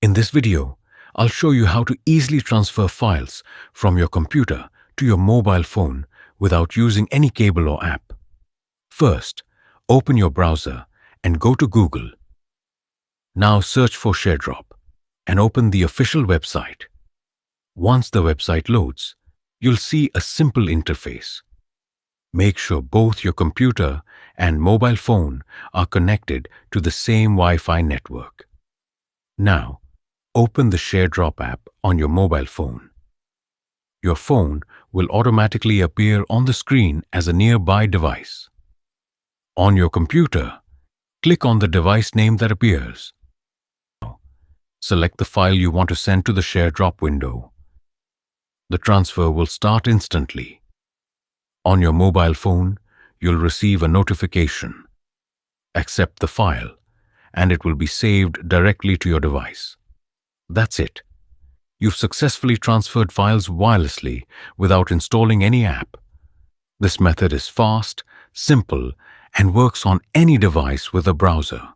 In this video, I'll show you how to easily transfer files from your computer to your mobile phone without using any cable or app. First, open your browser and go to Google. Now search for ShareDrop and open the official website. Once the website loads, you'll see a simple interface. Make sure both your computer and mobile phone are connected to the same Wi-Fi network. Now, open the ShareDrop app on your mobile phone. Your phone will automatically appear on the screen as a nearby device. On your computer, click on the device name that appears. Now, select the file you want to send to the ShareDrop window. The transfer will start instantly. On your mobile phone, you'll receive a notification. Accept the file, and it will be saved directly to your device. That's it. You've successfully transferred files wirelessly without installing any app. This method is fast, simple, and works on any device with a browser.